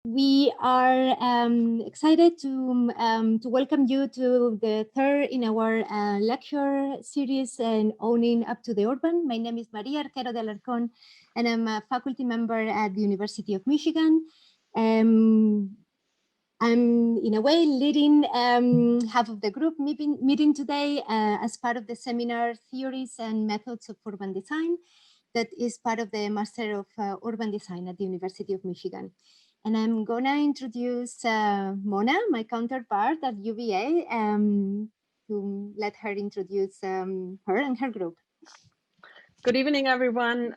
We are excited to welcome you to the third in our lecture series in Owning Up to the Urban. My name is Maria Arquero de Alarcón, and I'm a faculty member at the University of Michigan. I'm in a way leading half of the group meeting today as part of the seminar Theories and Methods of Urban Design that is part of the Master of Urban Design at the University of Michigan. And I'm gonna introduce Mona, my counterpart at UVA, to let her introduce her and her group. Good evening, everyone.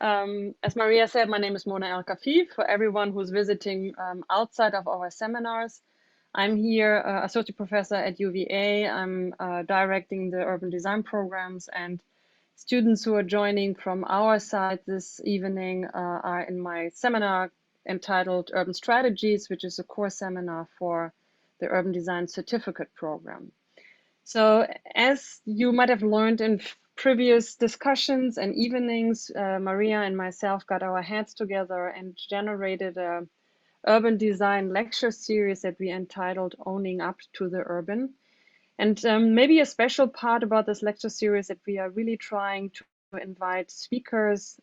As Maria said, my name is Mona El Kafif. For everyone who's visiting outside of our seminars, I'm here, associate professor at UVA. I'm directing the urban design programs, and students who are joining from our side this evening are in my seminar entitled Urban Strategies, which is a core seminar for the Urban Design Certificate Program. So as you might have learned in previous discussions and evenings, Maria and myself got our heads together and generated a urban design lecture series that we entitled Owning Up to the Urban. And maybe a special part about this lecture series that we are really trying to invite speakers,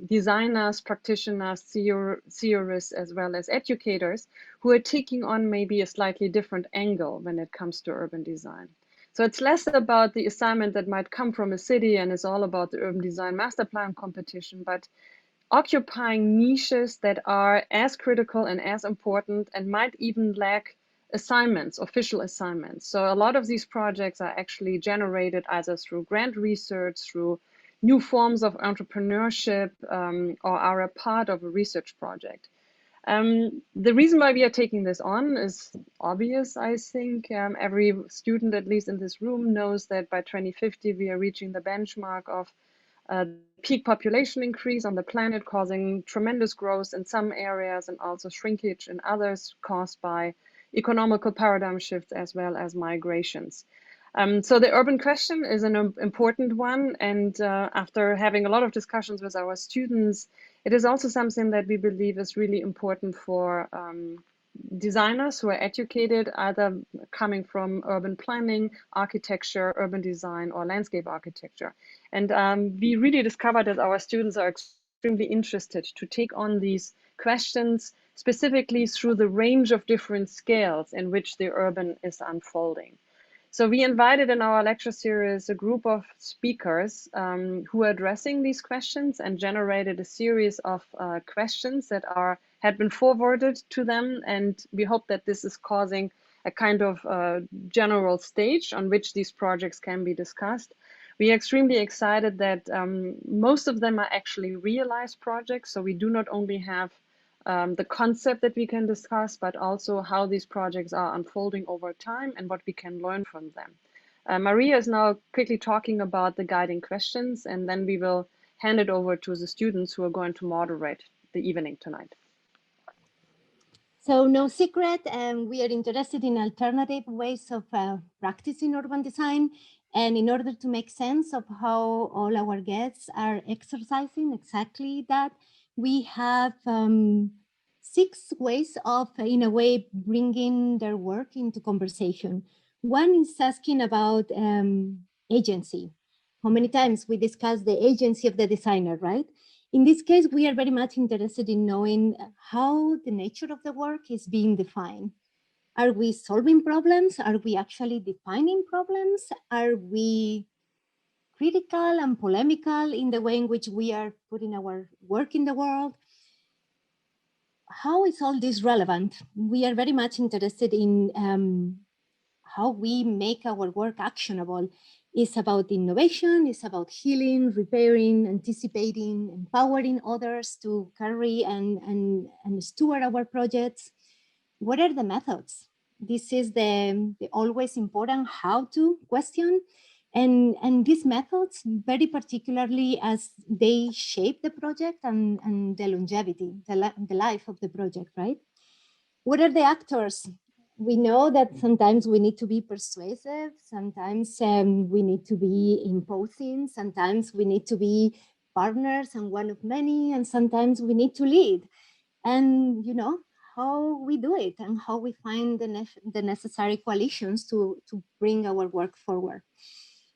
designers, practitioners, theorists, as well as educators who are taking on maybe a slightly different angle when it comes to urban design. So it's less about the assignment that might come from a city and is all about the urban design master plan competition, but occupying niches that are as critical and as important and might even lack assignments, official assignments. So a lot of these projects are actually generated either through grant research, through new forms of entrepreneurship, or are a part of a research project. The reason why we are taking this on is obvious, I think. Every student, at least in this room, knows that by 2050, we are reaching the benchmark of peak population increase on the planet, causing tremendous growth in some areas and also shrinkage in others caused by economical paradigm shifts as well as migrations. So the urban question is an important one. And after having a lot of discussions with our students, it is also something that we believe is really important for designers who are educated, either coming from urban planning, architecture, urban design, or landscape architecture. And we really discovered that our students are extremely interested to take on these questions, specifically through the range of different scales in which the urban is unfolding. So we invited in our lecture series a group of speakers who are addressing these questions and generated a series of questions that had been forwarded to them. And we hope that this is causing a kind of general stage on which these projects can be discussed. We are extremely excited that most of them are actually realized projects. So we do not only have the concept that we can discuss, but also how these projects are unfolding over time and what we can learn from them. Maria is now quickly talking about the guiding questions, and then we will hand it over to the students who are going to moderate the evening tonight. So no secret, we are interested in alternative ways of practicing urban design. And in order to make sense of how all our guests are exercising exactly that, we have 6 ways of, in a way, bringing their work into conversation. One is asking about agency. How many times we discuss the agency of the designer, right? In this case, we are very much interested in knowing how the nature of the work is being defined. Are we solving problems? Are we actually defining problems? Are we critical and polemical in the way in which we are putting our work in the world? How is all this relevant? We are very much interested in how we make our work actionable. It's about innovation, it's about healing, repairing, anticipating, empowering others to carry and steward our projects. What are the methods? This is the always important how to question. And these methods, very particularly as they shape the project and the longevity, the life of the project, right? What are the actors? We know that sometimes we need to be persuasive, sometimes we need to be imposing, sometimes we need to be partners and one of many, and sometimes we need to lead. And how we do it and how we find the necessary coalitions to bring our work forward.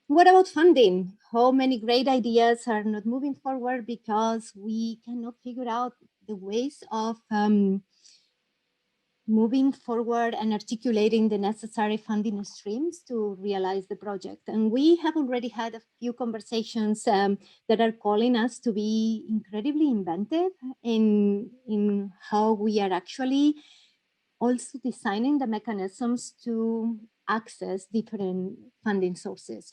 What about funding? How many great ideas are not moving forward because we cannot figure out the ways of moving forward and articulating the necessary funding streams to realize the project. And we have already had a few conversations that are calling us to be incredibly inventive in how we are actually also designing the mechanisms to access different funding sources.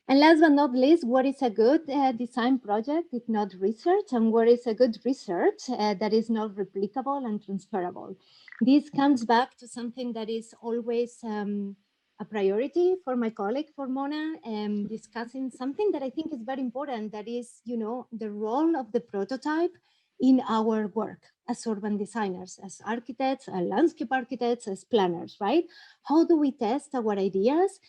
And last but not least, what is a good design project if not research? And what is a good research that is not replicable and transferable? This comes back to something that is always a priority for my colleague, for Mona, discussing something that I think is very important, that is, you know, the role of the prototype in our work as urban designers, as architects, as landscape architects, as planners, right? How do we test our ideas,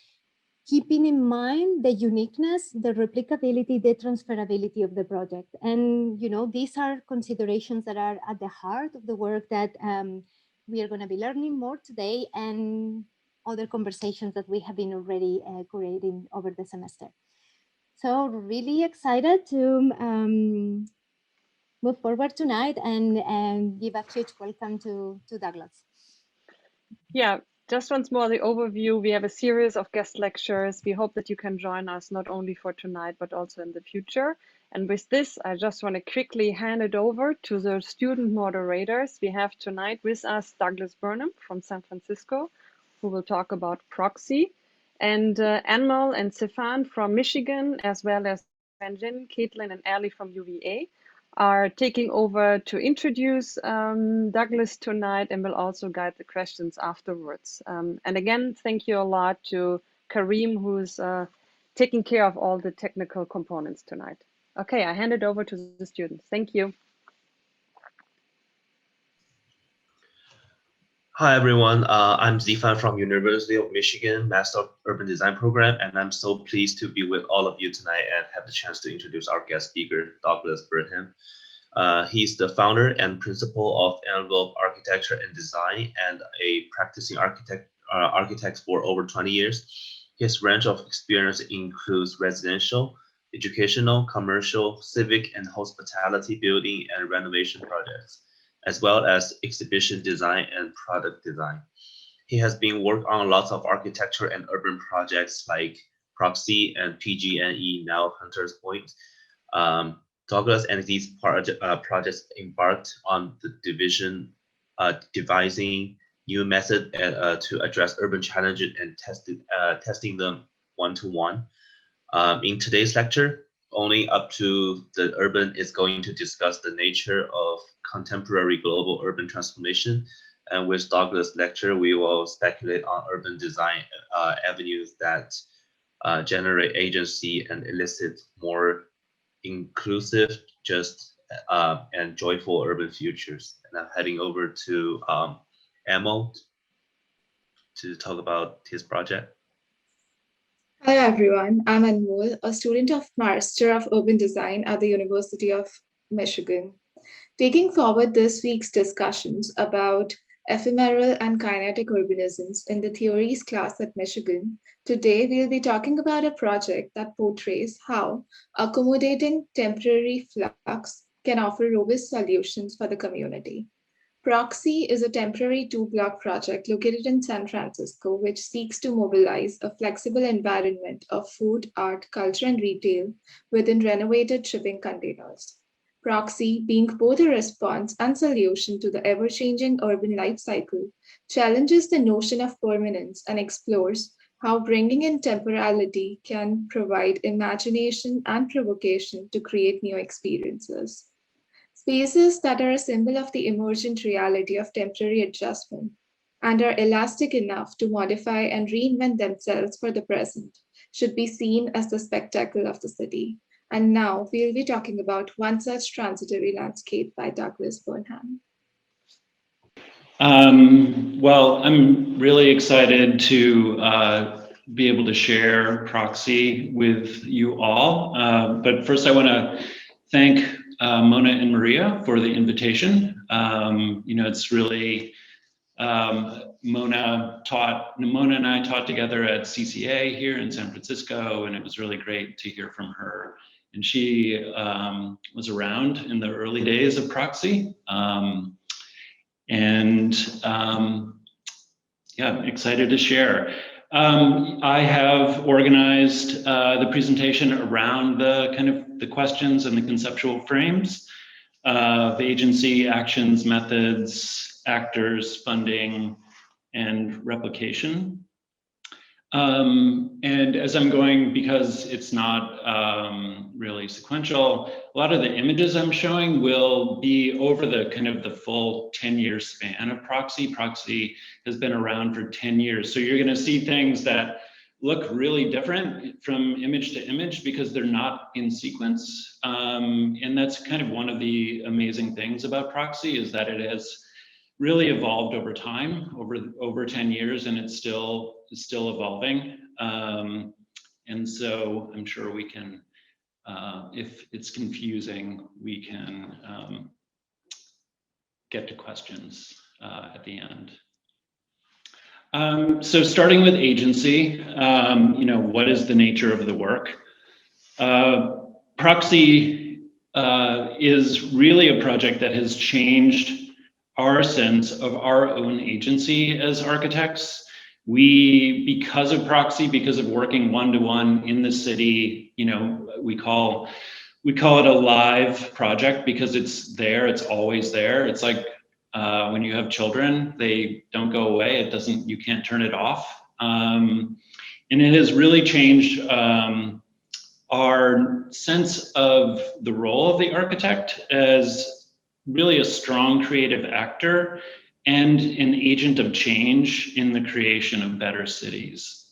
keeping in mind the uniqueness, the replicability, the transferability of the project? And, you know, these are considerations that are at the heart of the work that we are going to be learning more today, and other conversations that we have been already creating over the semester. So really excited to move forward tonight and give a huge welcome to Douglas. Yeah, just once more, the overview. We have a series of guest lectures. We hope that you can join us not only for tonight, but also in the future. And with this, I just want to quickly hand it over to the student moderators. We have tonight with us Douglas Burnham from San Francisco, who will talk about Proxy, and Anmol and Stefan from Michigan, as well as Benjin, Caitlin, and Ali from UVA are taking over to introduce Douglas tonight and will also guide the questions afterwards. And again, thank you a lot to Karim, who's taking care of all the technical components tonight. Okay, I hand it over to the students. Thank you. Hi everyone, I'm Zifan from University of Michigan Master of Urban Design program, and I'm so pleased to be with all of you tonight and have the chance to introduce our guest speaker, Douglas Burnham. He's the founder and principal of Envelope Architecture and Design and a practicing architect for over 20 years. His range of experience includes residential, educational, commercial, civic, and hospitality building and renovation projects, as well as exhibition design and product design. He has been working on lots of architecture and urban projects like Proxy and PG&E, now Hunters Point. Douglas and these projects embarked on the devising new method to address urban challenges and testing them one-to-one. In today's lecture, only up to the urban is going to discuss the nature of contemporary global urban transformation. And with Douglas' lecture, we will speculate on urban design avenues that generate agency and elicit more inclusive, just and joyful urban futures. And I'm heading over to Amo to talk about his project. Hello everyone, I'm Anmol, a student of Master of Urban Design at the University of Michigan. Taking forward this week's discussions about ephemeral and kinetic urbanisms in the theories class at Michigan, today we'll be talking about a project that portrays how accommodating temporary flux can offer robust solutions for the community. Proxy is a temporary two-block project located in San Francisco, which seeks to mobilize a flexible environment of food, art, culture, and retail within renovated shipping containers. Proxy, being both a response and solution to the ever-changing urban life cycle, challenges the notion of permanence and explores how bringing in temporality can provide imagination and provocation to create new experiences. Spaces that are a symbol of the emergent reality of temporary adjustment and are elastic enough to modify and reinvent themselves for the present should be seen as the spectacle of the city. And now we'll be talking about one such transitory landscape by Douglas Burnham. Well, I'm really excited to be able to share Proxy with you all. But first I want to thank Mona and Maria for the invitation. You know, it's really Mona and I taught together at CCA here in San Francisco, and it was really great to hear from her. And she was around in the early days of Proxy. Yeah, excited to share. I have organized the presentation around the kind of the questions and the conceptual frames of agency, actions, methods, actors, funding, and replication. And as I'm going, because it's not really sequential, a lot of the images I'm showing will be over the kind of the full 10-year span of Proxy. Proxy has been around for 10 years. So you're gonna see things that look really different from image to image because they're not in sequence. And that's kind of one of the amazing things about Proxy is that it has really evolved over time, over 10 years, and it's still evolving. And so I'm sure we can, if it's confusing, we can get to questions at the end. So starting with agency, what is the nature of the work? Proxy is really a project that has changed our sense of our own agency as architects. We, because of Proxy, because of working one-to-one in the city, we call it a live project because it's there, it's always there. It's like when you have children, they don't go away. You can't turn it off. And it has really changed our sense of the role of the architect as really a strong creative actor and an agent of change in the creation of better cities.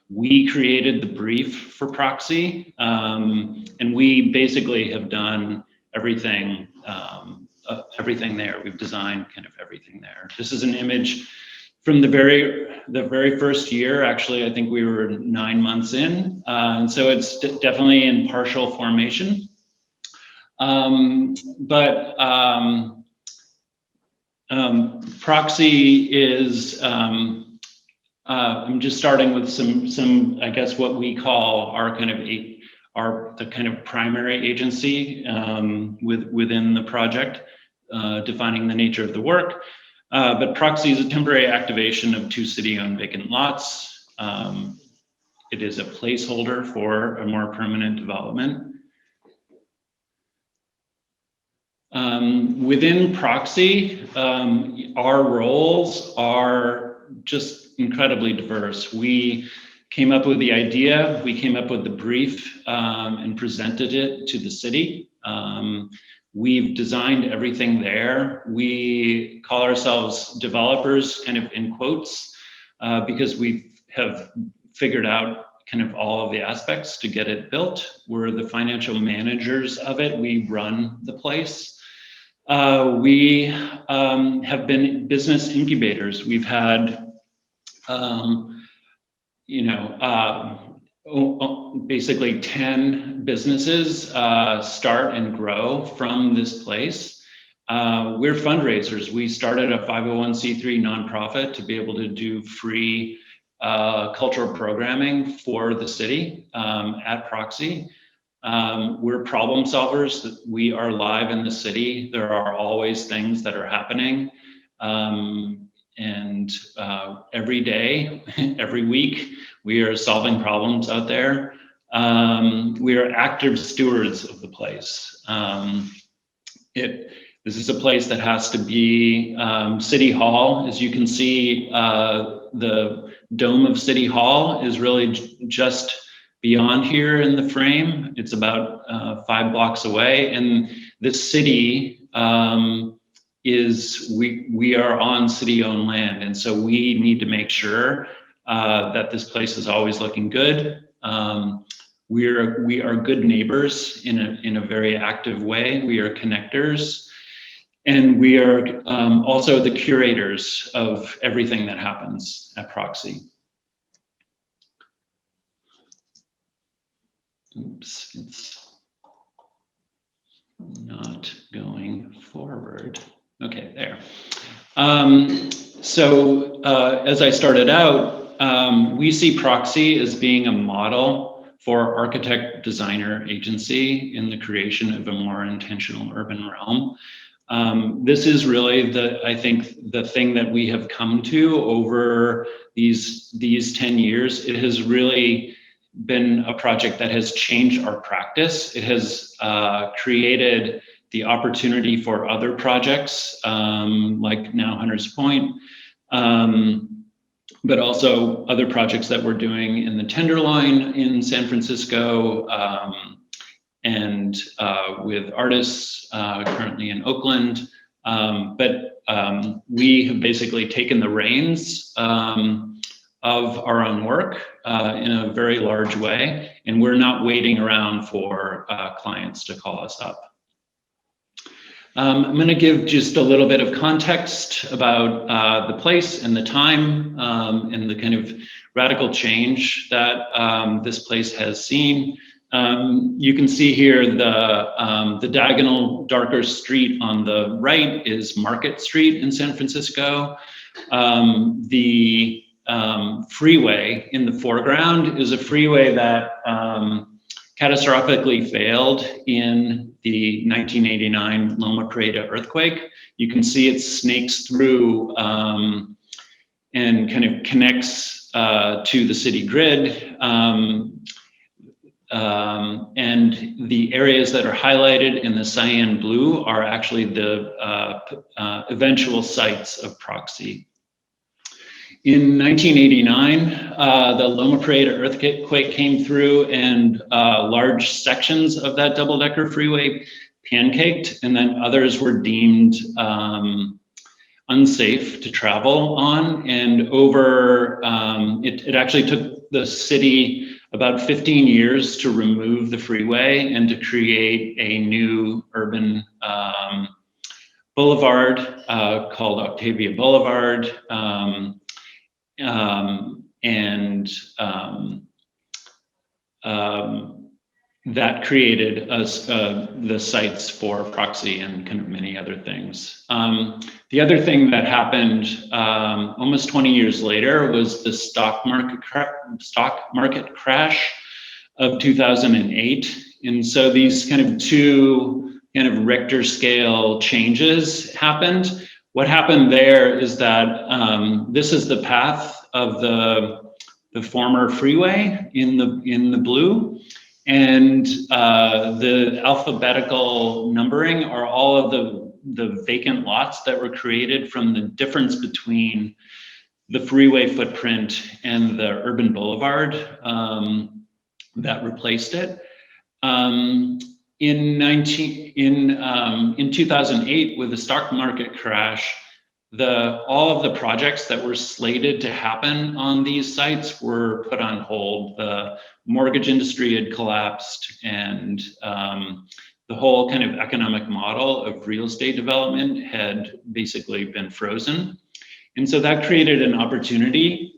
We created the brief for Proxy, and we basically have done everything there. We've designed kind of everything there. This is an image from the very first year. Actually, I think we were 9 months in, and so it's definitely in partial formation. Proxy is, I'm just starting with some, I guess, what we call our kind of the kind of primary agency within the project, defining the nature of the work. But Proxy is a temporary activation of 2 city-owned vacant lots. It is a placeholder for a more permanent development. Within Proxy, our roles are just incredibly diverse. We came up with the idea, we came up with the brief and presented it to the city. We've designed everything there. We call ourselves developers, kind of in quotes, because we have figured out kind of all of the aspects to get it built. We're the financial managers of it. We run the place. We have been business incubators. We've had, basically 10 businesses start and grow from this place. We're fundraisers. We started a 501c3 nonprofit to be able to do free cultural programming for the city at Proxy. We're problem solvers. We are live in the city. There are always things that are happening. And every day, every week, we are solving problems out there. We are active stewards of the place. This is a place that has to be City Hall. As you can see, the dome of City Hall is really just beyond here in the frame. It's about 5 blocks away, and the city we are on city-owned land, and so we need to make sure that this place is always looking good. We are good neighbors in a very active way. We are connectors, and we are also the curators of everything that happens at Proxy. Oops, it's not going forward. Okay, there. As I started out, we see Proxy as being a model for architect designer agency in the creation of a more intentional urban realm. This is really I think the thing that we have come to over these 10 years. It has really been a project that has changed our practice. It has created the opportunity for other projects like now Hunters Point, but also other projects that we're doing in the Tenderloin in San Francisco, and with artists currently in Oakland. We have basically taken the reins of our own work in a very large way, and we're not waiting around for clients to call us up. I'm going to give just a little bit of context about the place and the time and the kind of radical change that this place has seen. You can see here the diagonal darker street on the right is Market Street in San Francisco. The freeway in the foreground is a freeway that catastrophically failed in the 1989 Loma Prieta earthquake. You can see it snakes through and kind of connects to the city grid. And the areas that are highlighted in the cyan blue are actually the eventual sites of Proxy. In 1989, the Loma Prieta earthquake came through and large sections of that double-decker freeway pancaked, and then others were deemed unsafe to travel on. And it actually took the city about 15 years to remove the freeway and to create a new urban boulevard called Octavia Boulevard. That created the sites for Proxy and kind of many other things. The other thing that happened almost 20 years later was the stock market crash of 2008. And so these kind of two kind of Richter scale changes happened. What happened there is that this is the path of the former freeway in the blue, and the alphabetical numbering are all of the vacant lots that were created from the difference between the freeway footprint and the urban boulevard that replaced it. In 2008, with the stock market crash, all of the projects that were slated to happen on these sites were put on hold. The mortgage industry had collapsed, and the whole kind of economic model of real estate development had basically been frozen. And so that created an opportunity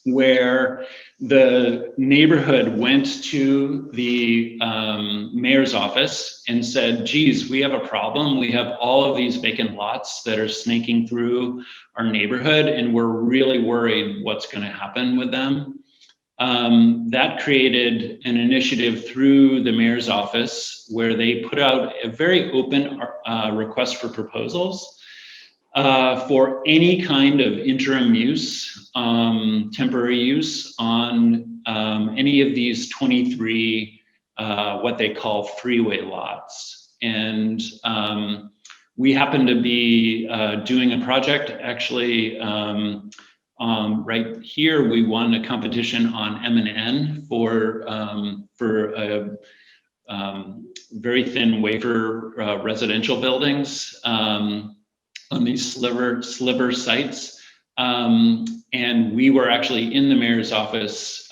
where the neighborhood went to the mayor's office and said, geez, we have a problem. We have all of these vacant lots that are snaking through our neighborhood, and we're really worried what's going to happen with them. That created an initiative through the mayor's office where they put out a very open request for proposals for any kind of interim use, temporary use on any of these 23 what they call freeway lots. And we happen to be doing a project actually right here. We won a competition on M&N for a very thin wafer residential buildings on these sliver sites. And we were actually in the mayor's office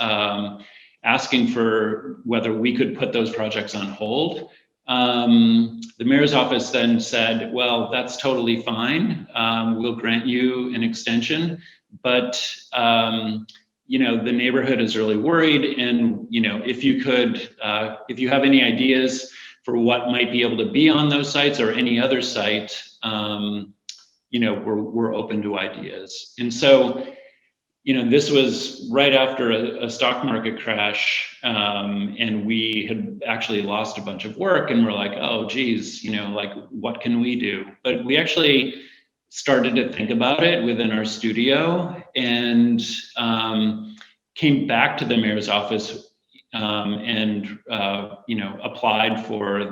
asking for whether we could put those projects on hold. The mayor's office then said, well, that's totally fine. We'll grant you an extension, but you know, the neighborhood is really worried. And you know, if you have any ideas for what might be able to be on those sites or any other site, we're open to ideas. And so, this was right after a stock market crash, and we had actually lost a bunch of work, and we're like, oh, geez, like, what can we do? But we actually started to think about it within our studio, and came back to the mayor's office and applied for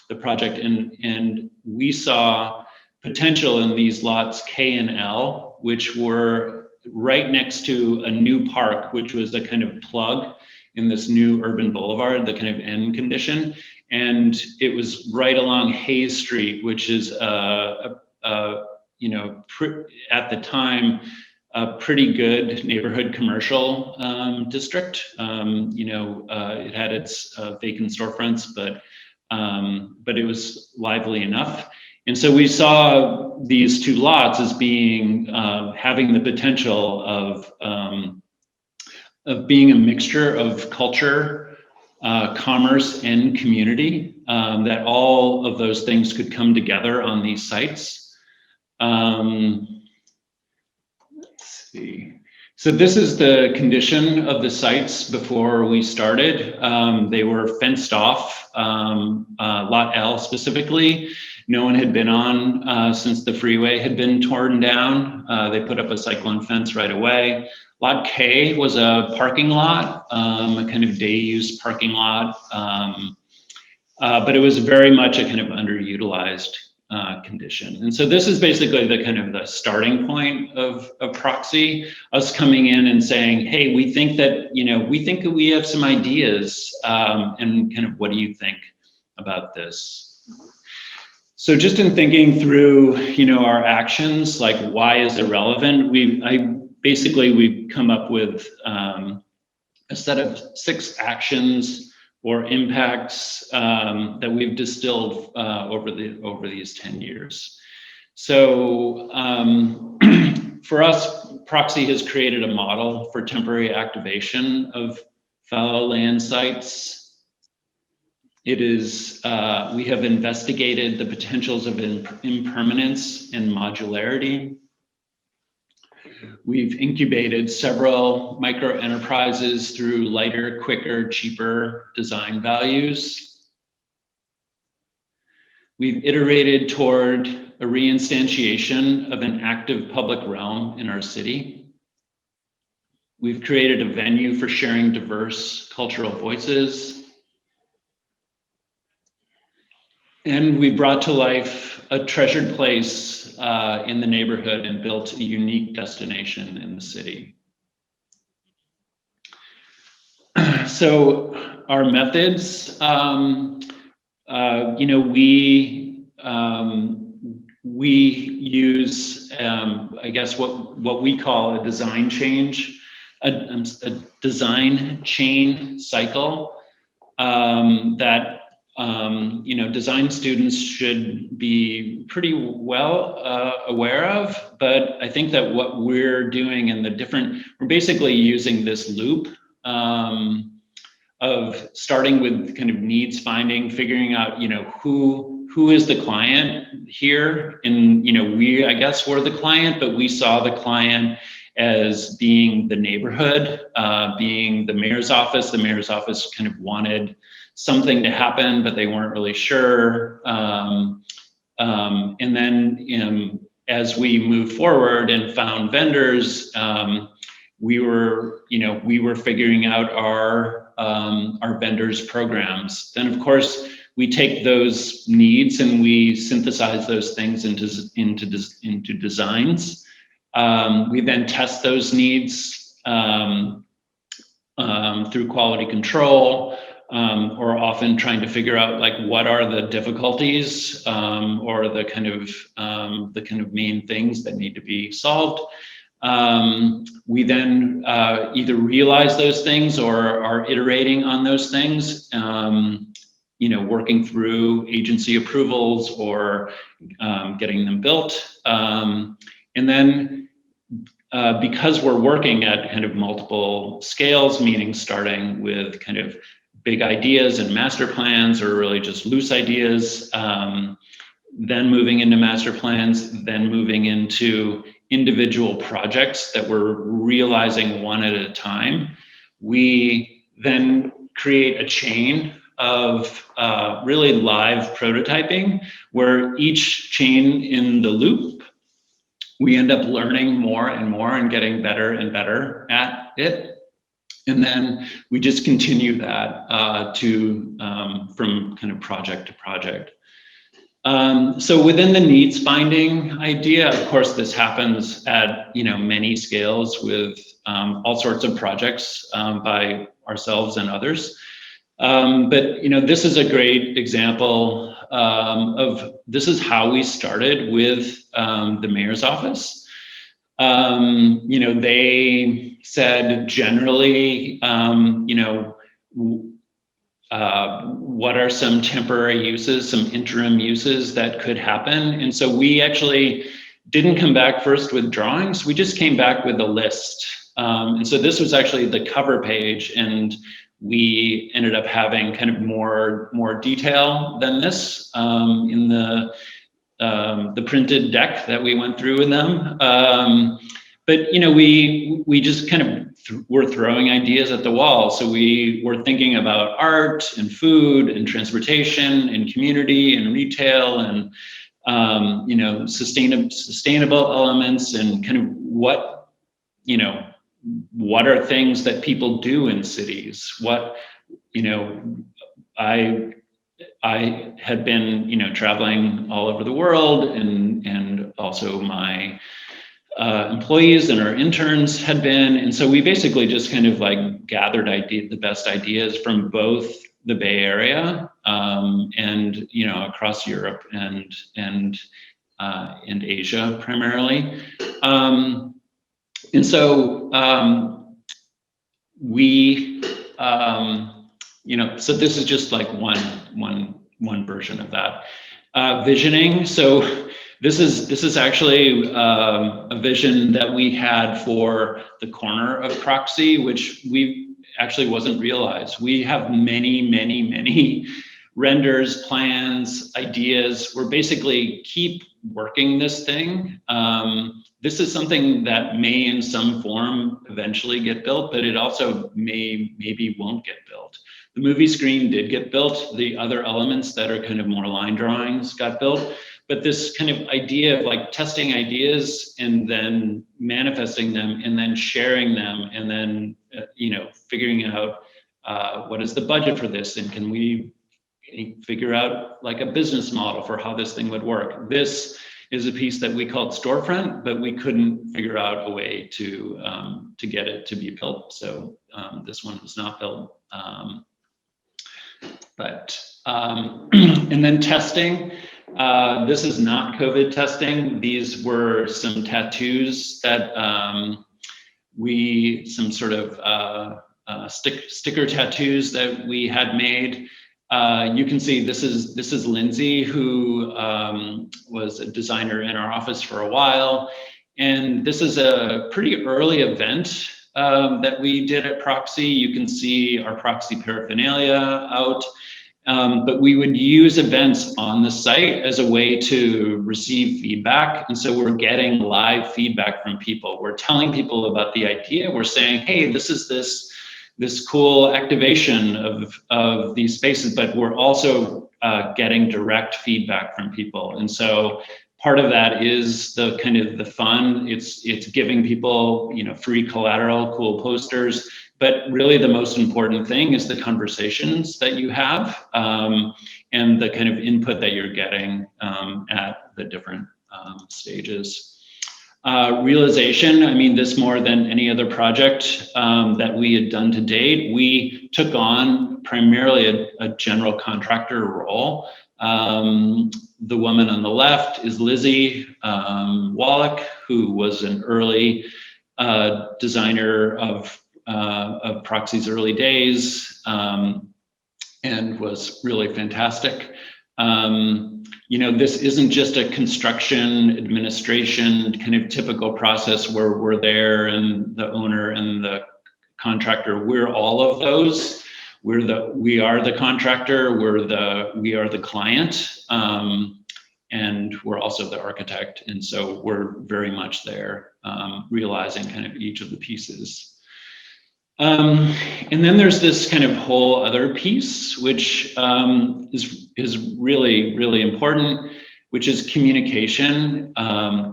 the project, and we saw potential in these lots K and L, which were right next to a new park, which was a kind of plug in this new urban boulevard, the kind of end condition. And it was right along Hayes Street, which is at the time, a pretty good neighborhood commercial district. It had its vacant storefronts, but it was lively enough. And so we saw these two lots as being having the potential of being a mixture of culture, commerce, and community. That all of those things could come together on these sites. Let's see. So this is the condition of the sites before we started. They were fenced off, Lot L specifically. No one had been on since the freeway had been torn down. They put up a cyclone fence right away. Lot K was a parking lot, a kind of day use parking lot, but it was very much a kind of underutilized condition. And so this is basically the kind of the starting point of Proxy, us coming in and saying, hey, we think that we have some ideas, and kind of, what do you think about this? So just in thinking through, our actions, like, why is it relevant? We've come up with a set of 6 actions or impacts that we've distilled over these 10 years. So for us, Proxy has created a model for temporary activation of fallow land sites. It is, we have investigated the potentials of impermanence and modularity. We've incubated several micro enterprises through lighter, quicker, cheaper design values. We've iterated toward a reinstantiation of an active public realm in our city. We've created a venue for sharing diverse cultural voices. And we brought to life a treasured place in the neighborhood and built a unique destination in the city. So our methods, we use, I guess, what we call a design change, a design chain cycle that design students should be pretty well aware of, but I think that what we're doing in we're basically using this loop of starting with kind of needs finding, figuring out, who is the client here, and I guess we're the client, but we saw the client as being the neighborhood, being the mayor's office. The mayor's office kind of wanted something to happen, but they weren't really sure. And then as we moved forward and found vendors, we were figuring out our vendors' programs. Then, of course, we take those needs and we synthesize those things into designs. We then test those needs through quality control, or often trying to figure out, like, what are the difficulties or the kind of main things that need to be solved. We then either realize those things or are iterating on those things, working through agency approvals or getting them built. And then because we're working at kind of multiple scales, meaning starting with kind of big ideas and master plans, or really just loose ideas, then moving into master plans, then moving into individual projects that we're realizing one at a time. We then create a chain of really live prototyping, where each chain in the loop, we end up learning more and more and getting better and better at it. And then we just continue that from kind of project to project. So within the needs finding idea, of course, this happens at many scales with all sorts of projects by ourselves and others. But this is a great example of this is how we started with the mayor's office. They said generally, what are some temporary uses, some interim uses that could happen? And so we actually didn't come back first with drawings, we just came back with a list. And so this was actually the cover page, and we ended up having kind of more detail than this in the printed deck that we went through with them. But we just kind of were throwing ideas at the wall. So we were thinking about art and food and transportation and community and retail and sustainable elements, and kind of what are things that people do in cities. I had been traveling all over the world, and also my employees and our interns had been, and so we basically just kind of like gathered the best ideas from both the Bay Area and across Europe and Asia primarily, and so we so this is just like one version of that visioning. So this is actually a vision that we had for the corner of Proxy, which we actually wasn't realized. We have many renders, plans, ideas. We're basically keep working this thing. This is something that may in some form eventually get built, but it also maybe won't get built. The movie screen did get built. The other elements that are kind of more line drawings got built. But this kind of idea of like testing ideas and then manifesting them and then sharing them and then, figuring out what is the budget for this, and can we figure out like a business model for how this thing would work. This is a piece that we called Storefront, but we couldn't figure out a way to get it to be built. So this one was not built. And then testing. This is not COVID testing. These were some tattoos that some sort of sticker tattoos that we had made. You can see this is Lindsay, who was a designer in our office for a while. And this is a pretty early event that we did at Proxy. You can see our Proxy paraphernalia out. But we would use events on the site as a way to receive feedback. And so we're getting live feedback from people. We're telling people about the idea. We're saying, hey, this is this cool activation of these spaces, but we're also getting direct feedback from people. And so part of that is the kind of the fun. It's giving people, free collateral, cool posters. But really the most important thing is the conversations that you have and the kind of input that you're getting at the different stages. Realization, I mean, this more than any other project that we had done to date, we took on primarily a general contractor role. The woman on the left is Lizzie Wallach, who was an early designer of Proxy's early days and was really fantastic. This isn't just a construction administration kind of typical process where we're there and the owner and the contractor, we're all of those. we are the contractor, we are the client, and we're also the architect. And so we're very much there, realizing kind of each of the pieces. And then there's this kind of whole other piece, which is really, really important, which is communication.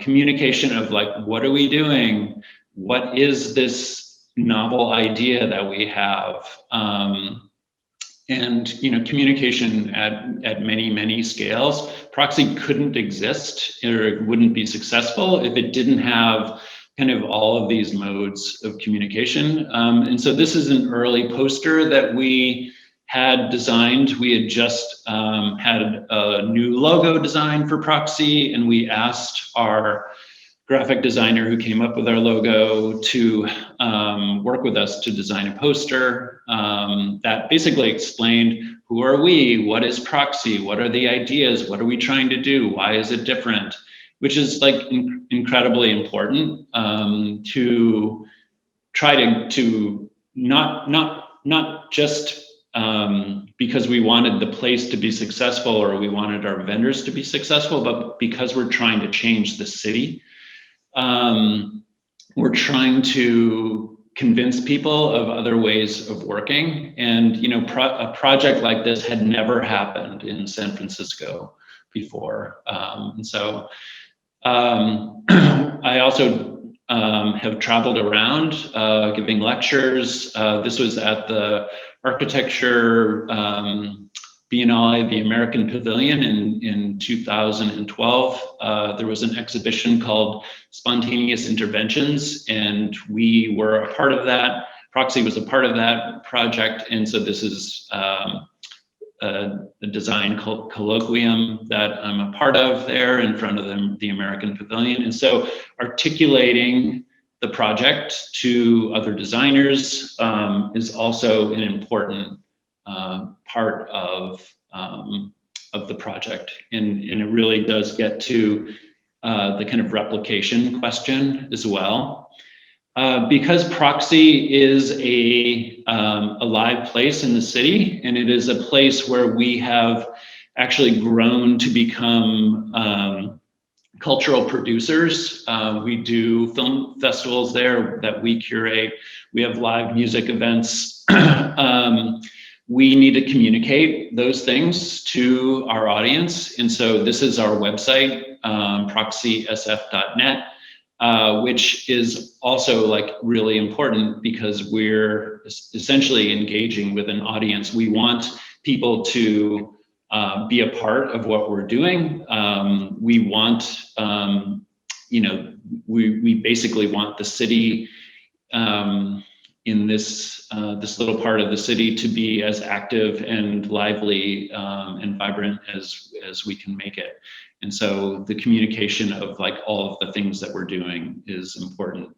Communication of like, what are we doing? What is this novel idea that we have? And communication at many, many scales. Proxy couldn't exist, or it wouldn't be successful if it didn't have kind of all of these modes of communication. And so this is an early poster that we had designed. We had just had a new logo design for Proxy, and we asked our graphic designer who came up with our logo to work with us to design a poster that basically explained, who are we? What is Proxy? What are the ideas? What are we trying to do? Why is it different? Which is like incredibly important to try to not just because we wanted the place to be successful or we wanted our vendors to be successful, but because we're trying to change the city. We're trying to convince people of other ways of working. And a project like this had never happened in San Francisco before. And so I also have traveled around giving lectures. This was at the Architecture Biennale, the American Pavilion in 2012. There was an exhibition called Spontaneous Interventions, and we were a part of that. Proxy was a part of that project, and so this is a design colloquium that I'm a part of there in front of the American Pavilion. And so articulating the project to other designers is also an important part of the project. And it really does get to the kind of replication question as well. Because Proxy is a live place in the city, and it is a place where we have actually grown to become cultural producers. We do film festivals there that we curate. We have live music events. We need to communicate those things to our audience. And so this is our website, proxysf.net. Which is also like really important because we're essentially engaging with an audience. We want people to be a part of what we're doing. We want, we basically want the city in this little part of the city to be as active and lively and vibrant as we can make it. And so the communication of like all of the things that we're doing is important.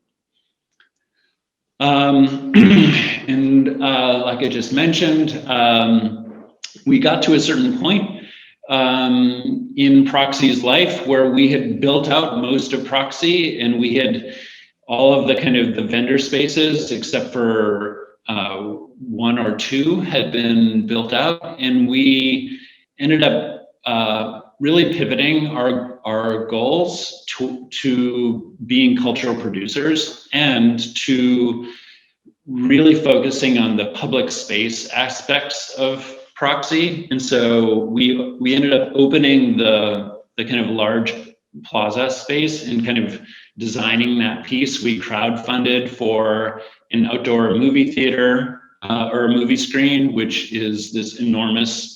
And like I just mentioned, we got to a certain point in Proxy's life where we had built out most of Proxy, and we had all of the kind of the vendor spaces, except for one or two, had been built out, and we ended up really pivoting our goals to being cultural producers and to really focusing on the public space aspects of Proxy. And so we ended up opening the kind of large plaza space and kind of designing that piece. We crowdfunded for an outdoor movie theater or a movie screen, which is this enormous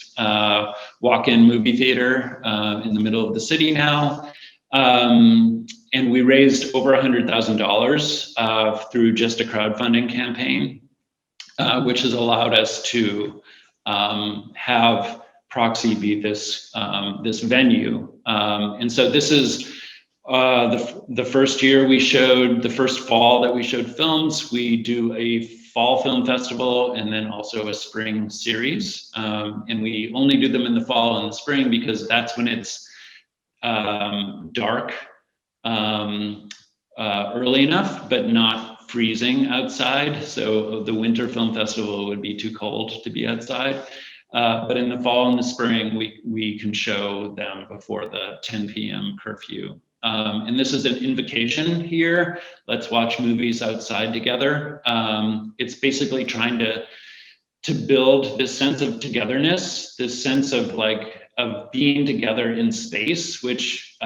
walk-in movie theater in the middle of the city now. And we raised over $100,000 through just a crowdfunding campaign, which has allowed us to have Proxy be this venue. And so this is the first year we showed, the first fall that we showed films. We do a fall film festival and then also a spring series. And we only do them in the fall and the spring because that's when it's dark early enough, but not freezing outside. So the winter film festival would be too cold to be outside. But in the fall and the spring, we can show them before the 10 p.m. curfew. And this is an invocation here. Let's watch movies outside together. It's basically trying to build this sense of togetherness, this sense of being together in space, which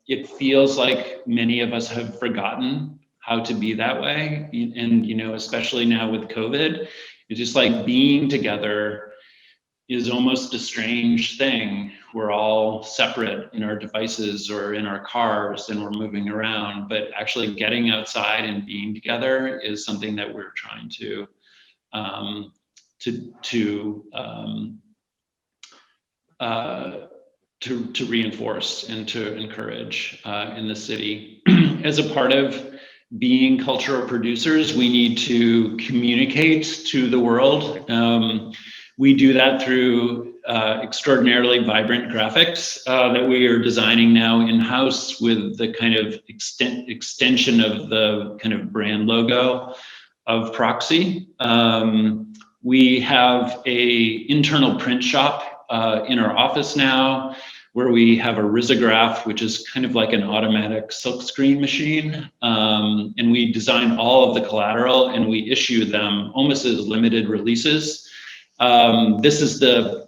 it feels like many of us have forgotten how to be that way. And, especially now with COVID, it's just like being together is almost a strange thing. We're all separate in our devices or in our cars and we're moving around, but actually getting outside and being together is something that we're trying to reinforce and to encourage in the city. As a part of being cultural producers, we need to communicate to the world. We do that through extraordinarily vibrant graphics that we are designing now in-house with the kind of extension of the kind of brand logo of Proxy. We have a internal print shop in our office now, where we have a risograph, which is kind of like an automatic silkscreen machine. And we design all of the collateral and we issue them almost as limited releases. This is the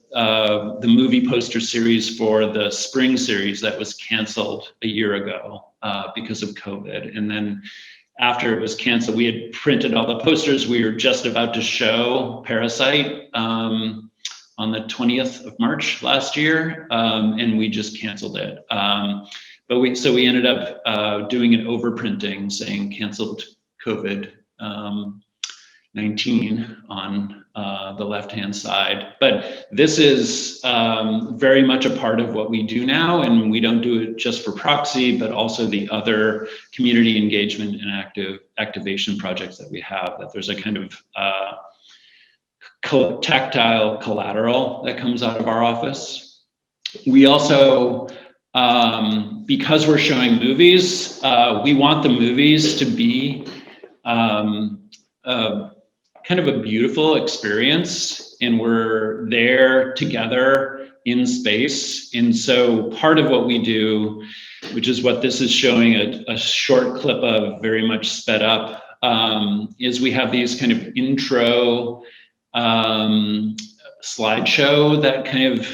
movie poster series for the spring series that was canceled a year ago because of COVID. And then after it was canceled, we had printed all the posters. We were just about to show Parasite on the 20th of March last year, and we just canceled it. But we ended up doing an overprinting saying canceled COVID-19 on the left-hand side. But this is very much a part of what we do now, and we don't do it just for Proxy, but also the other community engagement and activation projects that we have, that there's a kind of tactile collateral that comes out of our office. We also, because we're showing movies, we want the movies to be kind of a beautiful experience, and we're there together in space. And so part of what we do, which is what this is showing a short clip of, very much sped up, is we have these kind of intro slideshow that kind of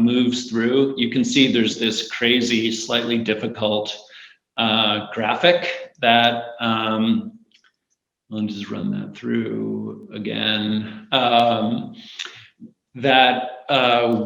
moves through. You can see there's this crazy, slightly difficult graphic that I'll just run that through again.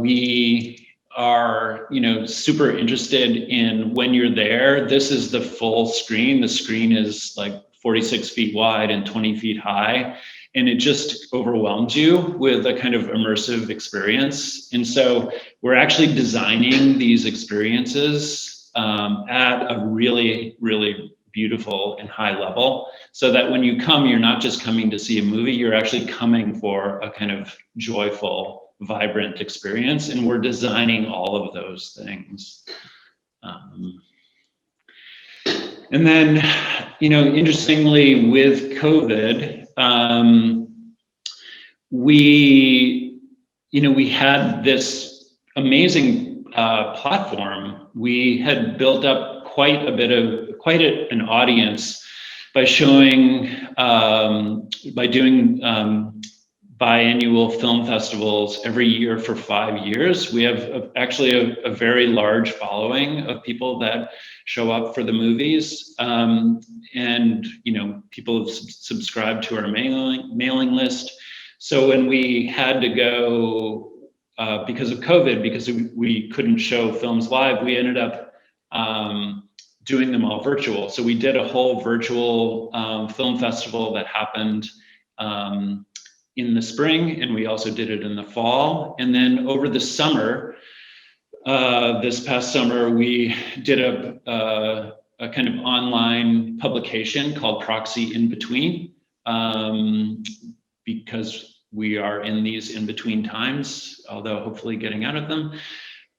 We are, super interested in when you're there. This is the full screen. The screen is like 46 feet wide and 20 feet high, and it just overwhelms you with a kind of immersive experience. And so we're actually designing these experiences at a really, really beautiful and high level, so that when you come, you're not just coming to see a movie, you're actually coming for a kind of joyful, vibrant experience. And we're designing all of those things. And then, interestingly, with COVID, we had this amazing platform. We had built up quite an audience by showing, by doing biannual film festivals every year for 5 years. We have actually a very large following of people that show up for the movies, and people have subscribed to our mailing list. So when we had to go because of COVID, because we couldn't show films live, we ended up doing them all virtual. So we did a whole virtual film festival that happened in the spring, and we also did it in the fall. And then over the summer, this past summer, we did a kind of online publication called Proxy In Between, because we are in these in-between times, although hopefully getting out of them.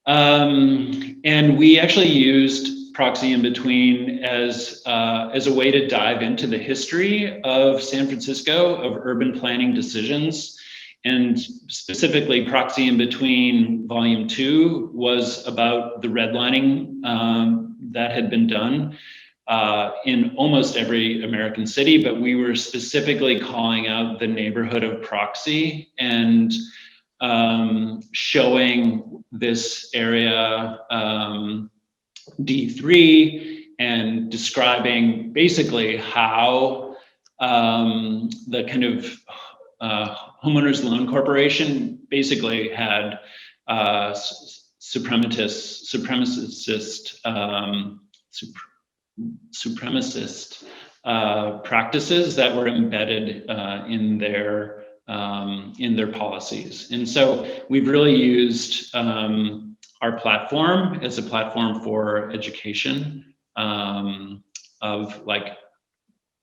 And we actually used Proxy in Between as a way to dive into the history of San Francisco, of urban planning decisions. And specifically, Proxy in Between Volume 2 was about the redlining that had been done in almost every American city, but we were specifically calling out the neighborhood of Proxy and showing this area D3 and describing basically how the kind of homeowners loan corporation basically had supremacist practices that were embedded in their policies. And so we've really used our platform as a platform for education of like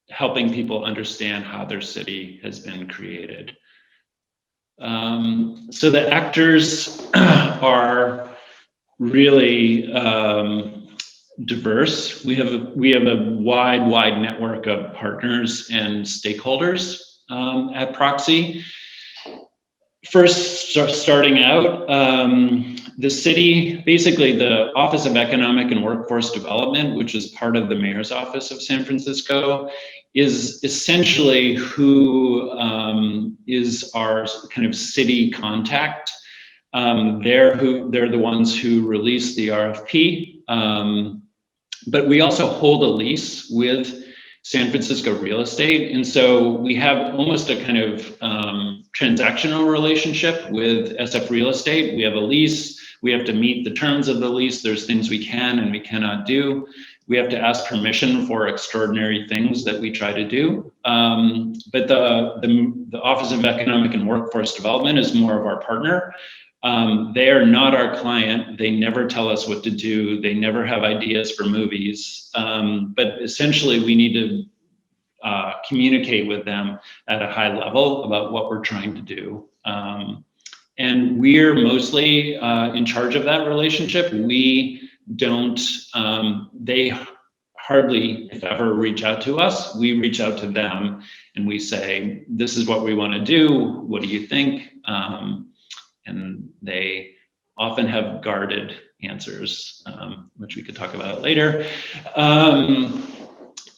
helping people understand how their city has been created. So the actors are really diverse. We have a wide network of partners and stakeholders at Proxy. First, starting out, the city, basically the Office of Economic and Workforce Development, which is part of the Mayor's Office of San Francisco, is essentially who is our kind of city contact. They're the ones who release the RFP, but we also hold a lease with San Francisco real estate. And so we have almost a kind of transactional relationship with SF Real Estate. We have a lease. We have to meet the terms of the lease. There's things we can and we cannot do. We have to ask permission for extraordinary things that we try to do. But the Office of Economic and Workforce Development is more of our partner. They are not our client. They never tell us what to do. They never have ideas for movies. But essentially, we need to communicate with them at a high level about what we're trying to do. And we're mostly in charge of that relationship. We don't, they hardly, if ever, reach out to us. We reach out to them and we say, this is what we want to do. What do you think? And they often have guarded answers, which we could talk about later. The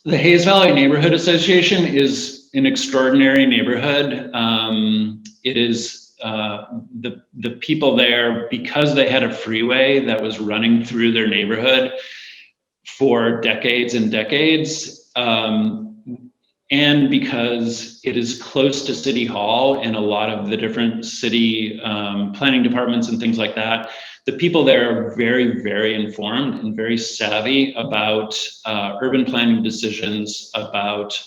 Hayes Valley Neighborhood Association is an extraordinary neighborhood. It is the people there, because they had a freeway that was running through their neighborhood for decades and decades, and because it is close to City Hall and a lot of the different city planning departments and things like that, the people there are very, very informed and very savvy about urban planning decisions, about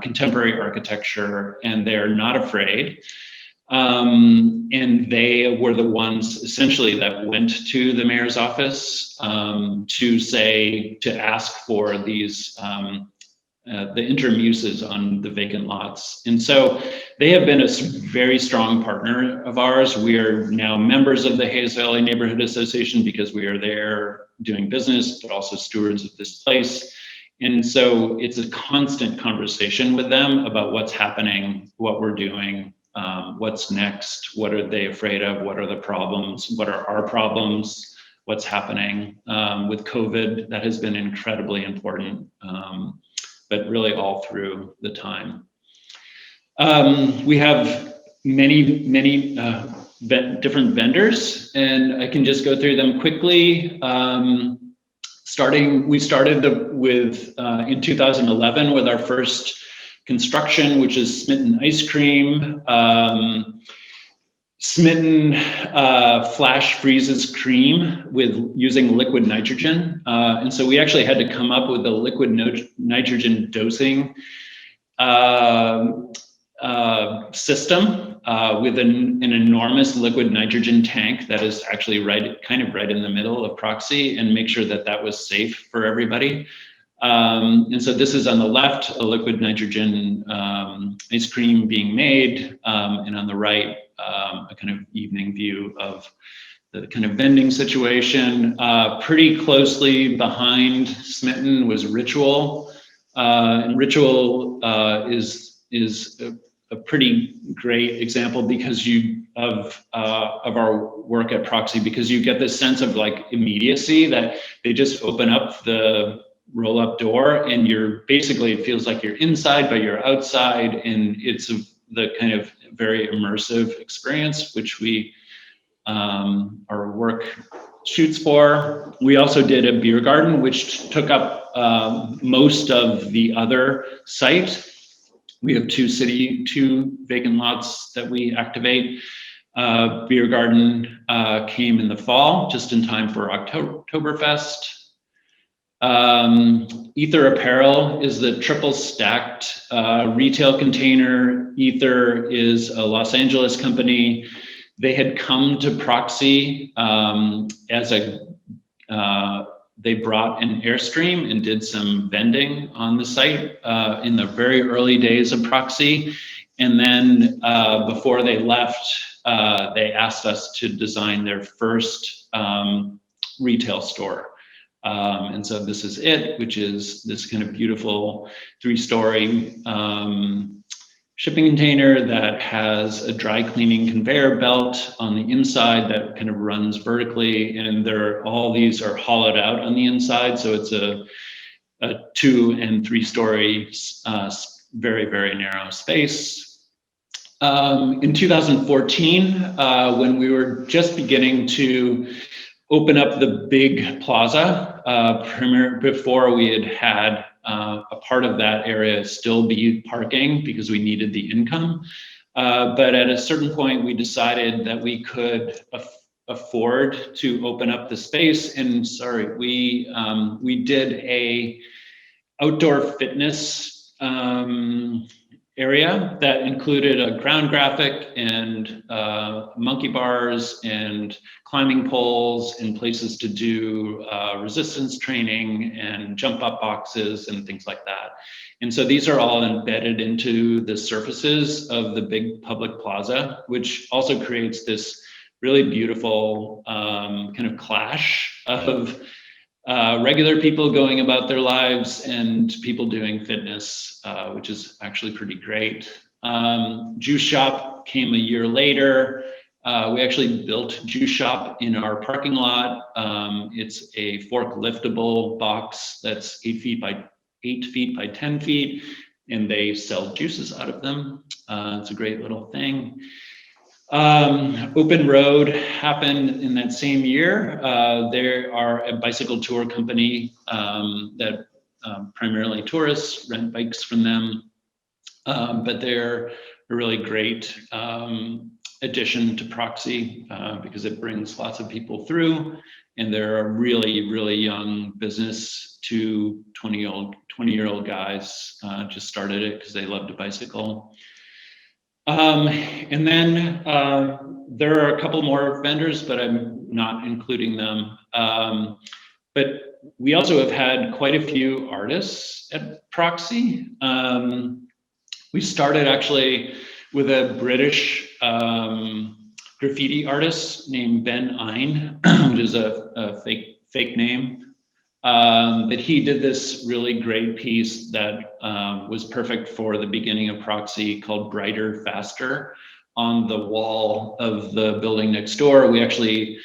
contemporary architecture, and they're not afraid. And they were the ones essentially that went to the mayor's office to ask for these the interim uses on the vacant lots. And so they have been a very strong partner of ours. We are now members of the Hayes Valley Neighborhood Association because we are there doing business, but also stewards of this place. And so it's a constant conversation with them about what's happening, what we're doing, what's next, what are they afraid of, what are the problems, what are our problems, what's happening with COVID. That has been incredibly important. But really all through the time. We have many different vendors, and I can just go through them quickly. We started with in 2011 with our first construction, which is Smitten Ice Cream. Smitten flash freezes cream with using liquid nitrogen. And so we actually had to come up with a liquid nitrogen dosing system with an enormous liquid nitrogen tank that is actually right in the middle of Proxy, and make sure that that was safe for everybody. And so this is on the left, a liquid nitrogen ice cream being made, and on the right, a kind of evening view of kind of vending situation. Pretty closely behind Smitten was Ritual, and Ritual is a pretty great example because of our work at Proxy, because you get this sense of like immediacy that they just open up the roll-up door and you're basically, it feels like you're inside but you're outside, and it's the kind of very immersive experience which we our work shoots for. We also did a beer garden which took up most of the other site. We have two vacant lots that we activate. Beer garden came in the fall, just in time for Oktoberfest. Ether Apparel is the triple stacked retail container. Ether is a Los Angeles company. They had come to Proxy as they brought an Airstream and did some vending on the site in the very early days of Proxy. And then before they left, they asked us to design their first retail store. And so this is it, which is this kind of beautiful 3-story shipping container that has a dry cleaning conveyor belt on the inside that kind of runs vertically, and all these are hollowed out on the inside, so it's a 2- and 3-story very, very narrow space. In 2014, when we were just beginning to open up the big plaza, before we had a part of that area still be parking because we needed the income. But at a certain point, we decided that we could afford to open up the space. And we did a outdoor fitness area that included a ground graphic and monkey bars and climbing poles and places to do resistance training and jump up boxes and things like that. And so these are all embedded into the surfaces of the big public plaza, which also creates this really beautiful kind of clash of regular people going about their lives and people doing fitness, which is actually pretty great. Juice Shop came a year later. We actually built Juice Shop in our parking lot. It's a forkliftable box that's 8 feet by 10 feet, and they sell juices out of them. It's a great little thing. Open Road happened in that same year. They are a bicycle tour company that primarily tourists rent bikes from them, but they're a really great addition to Proxy because it brings lots of people through, and they're a really, really young business. 2 20-year-old guys just started it because they loved to bicycle. And then there are a couple more vendors, but I'm not including them. But we also have had quite a few artists at Proxy. We started actually with a British graffiti artist named Ben Ein, which is a fake name. But he did this really great piece that was perfect for the beginning of Proxy called Brighter, Faster on the wall of the building next door. We actually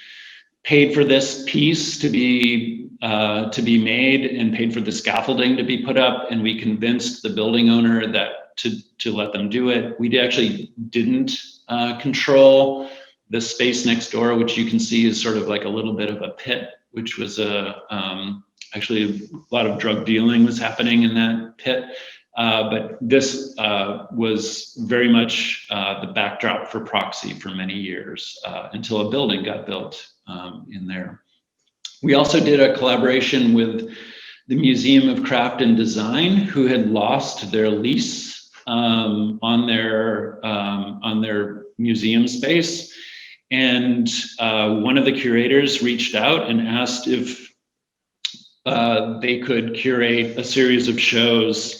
paid for this piece to be made and paid for the scaffolding to be put up, and we convinced the building owner that to let them do it. We actually didn't control the space next door, which you can see is sort of like a little bit of a pit, which was actually a lot of drug dealing was happening in that pit. But this was very much the backdrop for Proxy for many years until a building got built in there. We also did a collaboration with the Museum of Craft and Design, who had lost their lease on their museum space. And one of the curators reached out and asked if they could curate a series of shows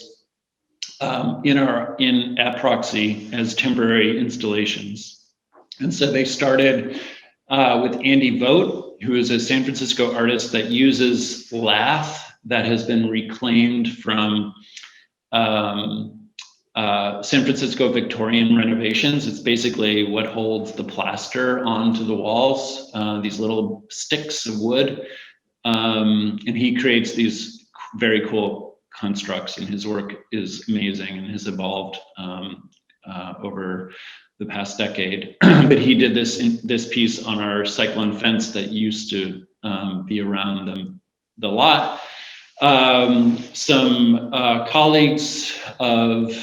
at Proxy as temporary installations. And so they started with Andy Vogt, who is a San Francisco artist that uses lath that has been reclaimed from San Francisco Victorian renovations. It's basically what holds the plaster onto the walls, these little sticks of wood. And he creates these very cool constructs, and his work is amazing and has evolved over the past decade. But he did this piece on our cyclone fence that used to be around the lot. Some colleagues of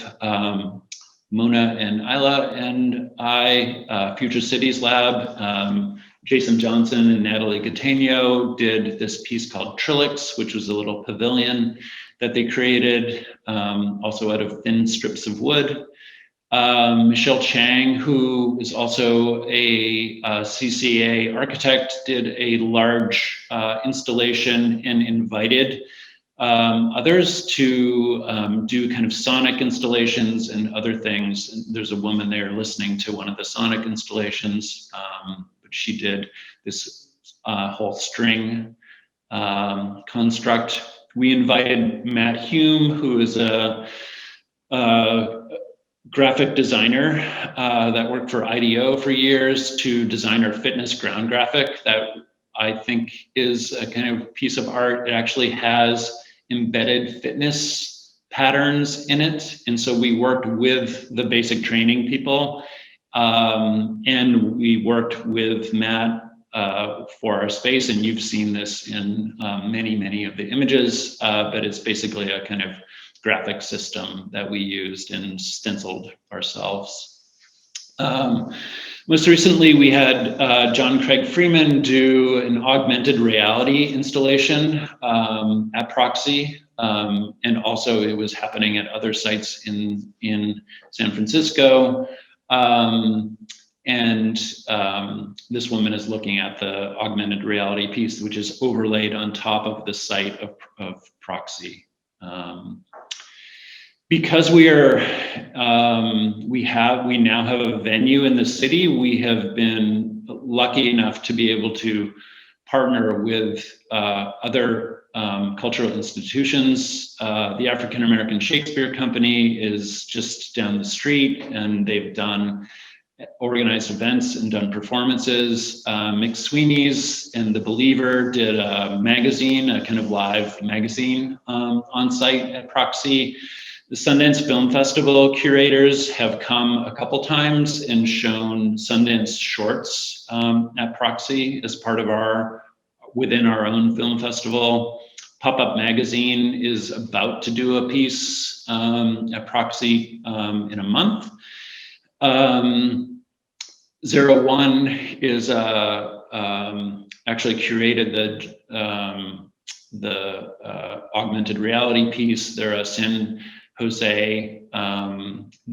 Mona and Isla and I, Future Cities Lab, Jason Johnson and Natalie Gattegno did this piece called Trilix, which was a little pavilion that they created, also out of thin strips of wood. Michelle Chang, who is also a CCA architect, did a large installation and invited others to do kind of sonic installations and other things. And there's a woman there listening to one of the sonic installations, but she did this whole string construct. We invited Matt Hume, who is a graphic designer that worked for IDEO for years, to design our fitness ground graphic that I think is a kind of piece of art. It actually has embedded fitness patterns in it. And so we worked with the basic training people, and we worked with Matt for our space. And you've seen this in many of the images, but it's basically a kind of graphic system that we used and stenciled ourselves. Most recently, we had John Craig Freeman do an augmented reality installation at Proxy, and also it was happening at other sites in San Francisco. And this woman is looking at the augmented reality piece, which is overlaid on top of the site of Proxy. Because we now have a venue in the city, we have been lucky enough to be able to partner with other cultural institutions. The African American Shakespeare Company is just down the street, and they've done organized events and done performances. McSweeney's and The Believer did a magazine, a kind of live magazine on site at Proxy. The Sundance Film Festival curators have come a couple times and shown Sundance shorts at Proxy as part of within our own film festival. Pop-Up Magazine is about to do a piece at Proxy in a month. 01 is actually curated the augmented reality piece. They're a San Jose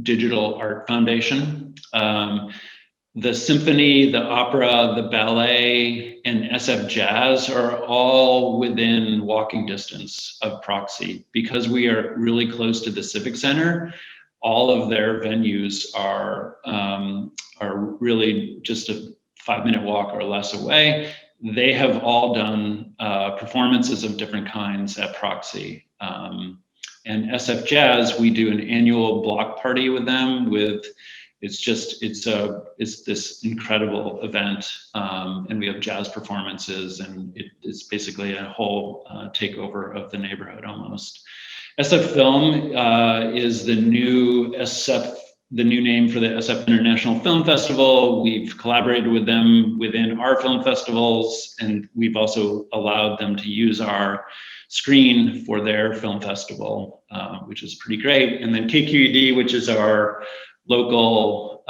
Digital Art Foundation. The symphony, the opera, the ballet, and SF Jazz are all within walking distance of Proxy. Because we are really close to the Civic Center, all of their venues are really just a 5-minute walk or less away. They have all done performances of different kinds at Proxy. And SF Jazz, we do an annual block party with them. It's this incredible event, and we have jazz performances, and it's basically a whole takeover of the neighborhood almost. SF Film is the new name for the SF International Film Festival. We've collaborated with them within our film festivals, and we've also allowed them to use our screen for their film festival, which is pretty great. And then KQED, which is our local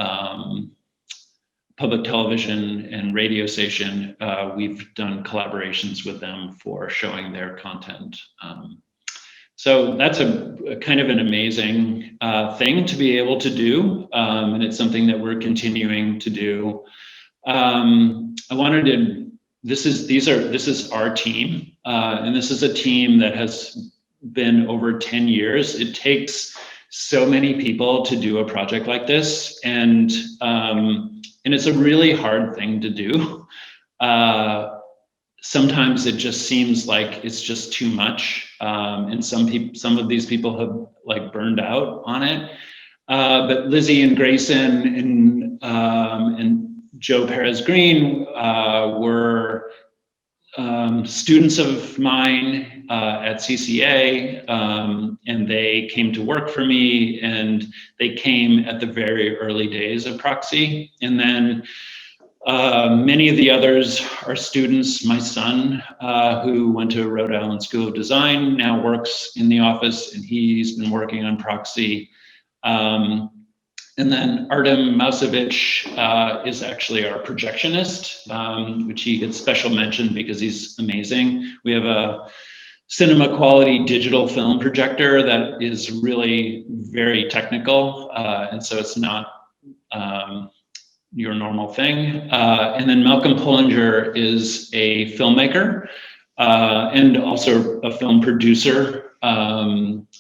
public television and radio station, we've done collaborations with them for showing their content. So that's a kind of an amazing thing to be able to do, and it's something that we're continuing to do. This is our team, and this is a team that has been over 10 years. It takes so many people to do a project like this, and And it's a really hard thing to do. Sometimes it just seems like it's just too much. And some of these people have like burned out on it. But Lizzie and Grayson and Joe Perez Green were students of mine at CCA, and they came to work for me, and they came at the very early days of Proxy. And then many of the others are students. My son, who went to Rhode Island School of Design, now works in the office, and he's been working on Proxy. And then Artem Mausevich is actually our projectionist, which he gets special mention because he's amazing. We have a cinema quality digital film projector that is really very technical, and so it's not your normal thing. And then Malcolm Pullinger is a filmmaker and also a film producer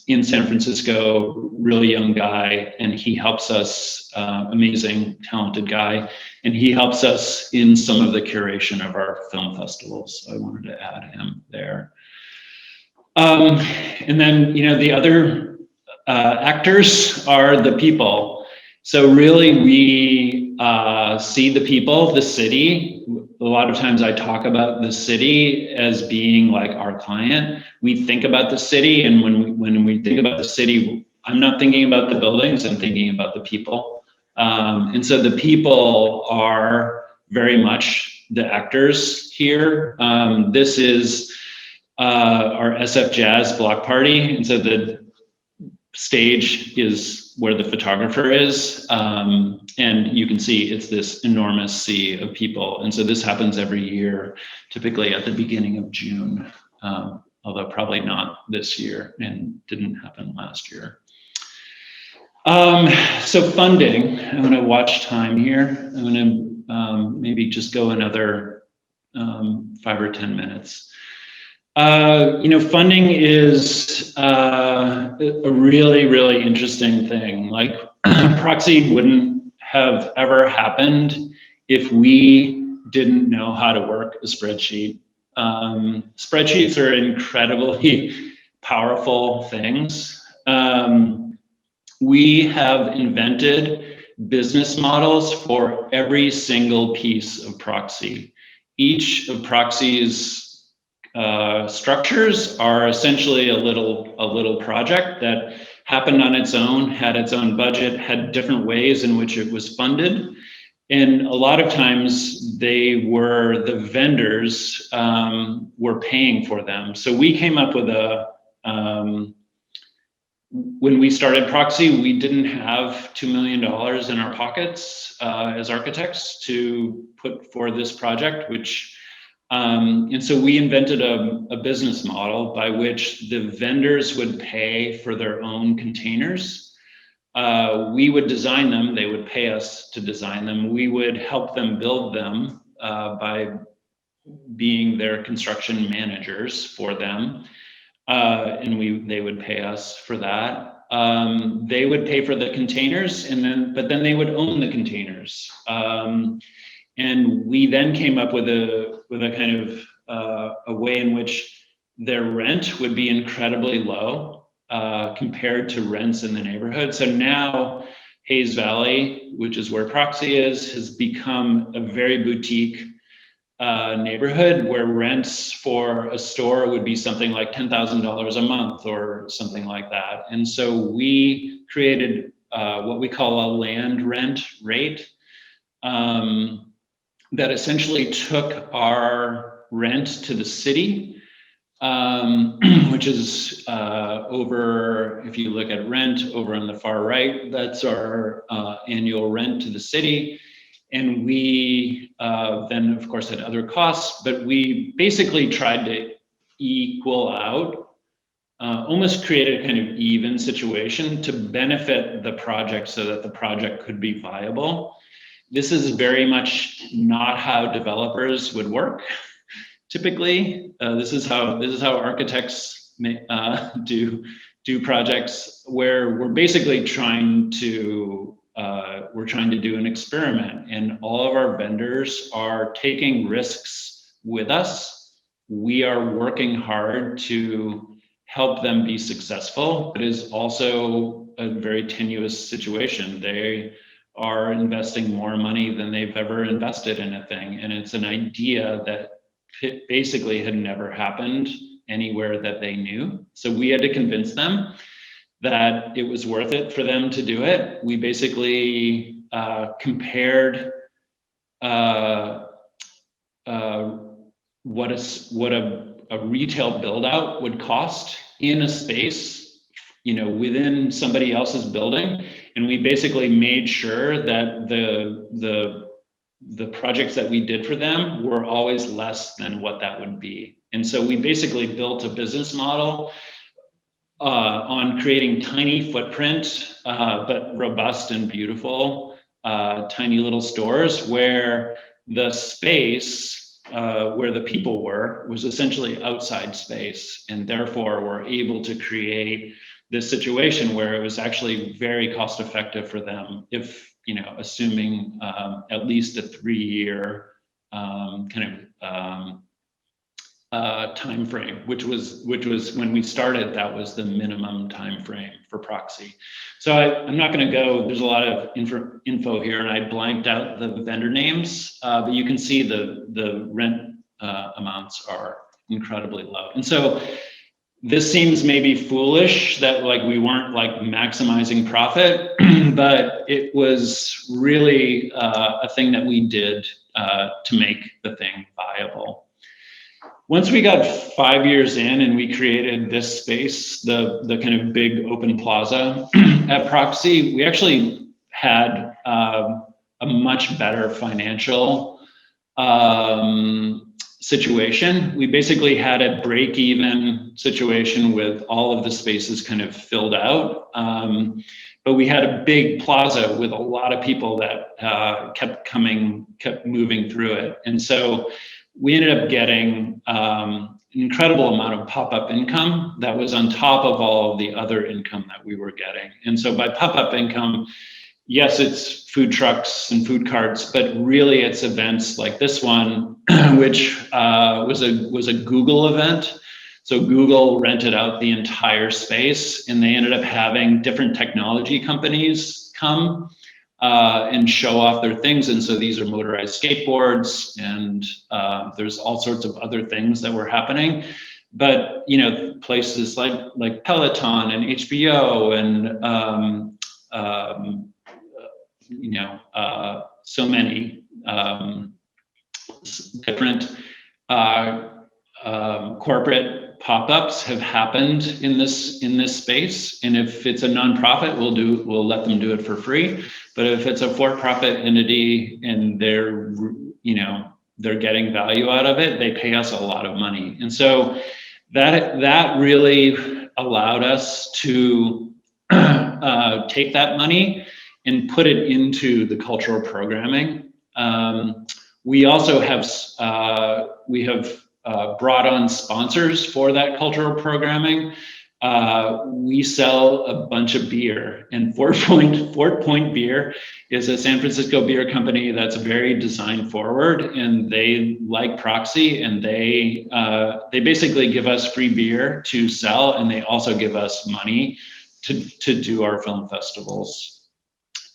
in San Francisco, really young guy, and he helps us, amazing, talented guy, and he helps us in some of the curation of our film festivals. So I wanted to add him there. And then, the other actors are the people. So really we see the people, the city. A lot of times I talk about the city as being like our client. We think about the city, and when we think about the city, I'm not thinking about the buildings, I'm thinking about the people. And so the people are very much the actors here. This is our SF Jazz block party, and so the stage is where the photographer is, and you can see it's this enormous sea of people. And so this happens every year, typically at the beginning of June, although probably not this year and didn't happen last year. So funding, I'm going to watch time here. I'm going to maybe just go another 5 or 10 minutes. Funding is a really, really interesting thing. Like Proxy wouldn't have ever happened if we didn't know how to work a spreadsheet. Spreadsheets are incredibly powerful things. We have invented business models for every single piece of Proxy. Each of Proxy's structures are essentially a little project that happened on its own, had its own budget, had different ways in which it was funded. And a lot of times the vendors were paying for them. So we came up with when we started Proxy, we didn't have $2 million in our pockets as architects to put for this project, and so we invented a business model by which the vendors would pay for their own containers. We would design them, they would pay us to design them. We would help them build them by being their construction managers for them. And they would pay us for that. They would pay for the containers, but then they would own the containers. And we then came up with a kind of a way in which their rent would be incredibly low compared to rents in the neighborhood. So now Hayes Valley, which is where Proxy is, has become a very boutique neighborhood where rents for a store would be something like $10,000 a month or something like that. And so we created what we call a land rent rate. That essentially took our rent to the city, which is over, if you look at rent over on the far right, that's our annual rent to the city. And we then, of course, had other costs, but we basically tried to equal out, almost create a kind of even situation to benefit the project so that the project could be viable. This is very much not how developers would work. Typically, this is how architects do projects, where we're basically trying to we're trying to do an experiment, and all of our vendors are taking risks with us. We are working hard to help them be successful. It is also a very tenuous situation. They are investing more money than they've ever invested in a thing, and it's an idea that basically had never happened anywhere that they knew. So we had to convince them that it was worth it for them to do it. We basically compared what a retail build out would cost in a space, within somebody else's building, and we basically made sure that the projects that we did for them were always less than what that would be. And so we basically built a business model on creating tiny footprint, but robust and beautiful, tiny little stores where the space where the people were was essentially outside space, and therefore we're able to create this situation where it was actually very cost effective for them, if assuming at least a 3-year time frame, which was when we started, that was the minimum time frame for Proxy. So I'm not going to go, there's a lot of info here, and I blanked out the vendor names, but you can see the rent amounts are incredibly low. And so this seems maybe foolish that we weren't maximizing profit, but it was really a thing that we did to make the thing viable. Once we got 5 years in and we created this space, the kind of big open plaza at Proxy, we actually had a much better financial situation. We basically had a break-even situation with all of the spaces kind of filled out. But we had a big plaza with a lot of people that kept moving through it. And so we ended up getting an incredible amount of pop-up income that was on top of all of the other income that we were getting. And so by pop-up income, yes, it's food trucks and food carts, but really it's events like this one, which was a Google event. So Google rented out the entire space, and they ended up having different technology companies come and show off their things. And so these are motorized skateboards, and there's all sorts of other things that were happening. But places like Peloton and HBO and so many different corporate pop-ups have happened in this space. And if it's a nonprofit, we'll let them do it for free. But if it's a for-profit entity and they're getting value out of it, they pay us a lot of money. And so that really allowed us to take that money and put it into the cultural programming. We also have brought on sponsors for that cultural programming. We sell a bunch of beer, and Fort Point Beer is a San Francisco beer company that's very design forward, and they like Proxy, and they basically give us free beer to sell, and they also give us money to do our film festivals.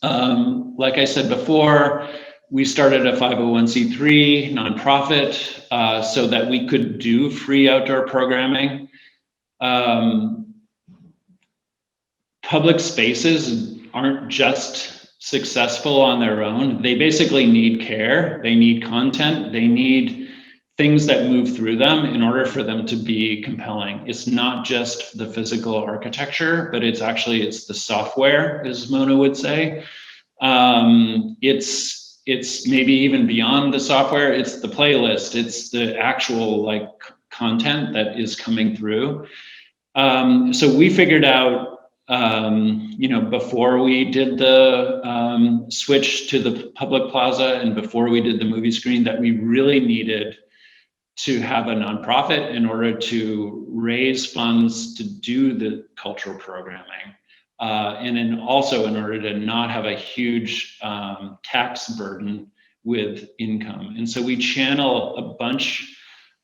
Like I said before, we started a 501c3 nonprofit so that we could do free outdoor programming. Public spaces aren't just successful on their own. They basically need care, they need content, they need things that move through them in order for them to be compelling. It's not just the physical architecture, but it's the software, as Mona would say. It's maybe even beyond the software. It's the playlist. It's the actual content that is coming through. So we figured out, before we did the switch to the public plaza and before we did the movie screen, that we really needed to have a nonprofit in order to raise funds to do the cultural programming. and then also in order to not have a huge tax burden with income. And so we channel a bunch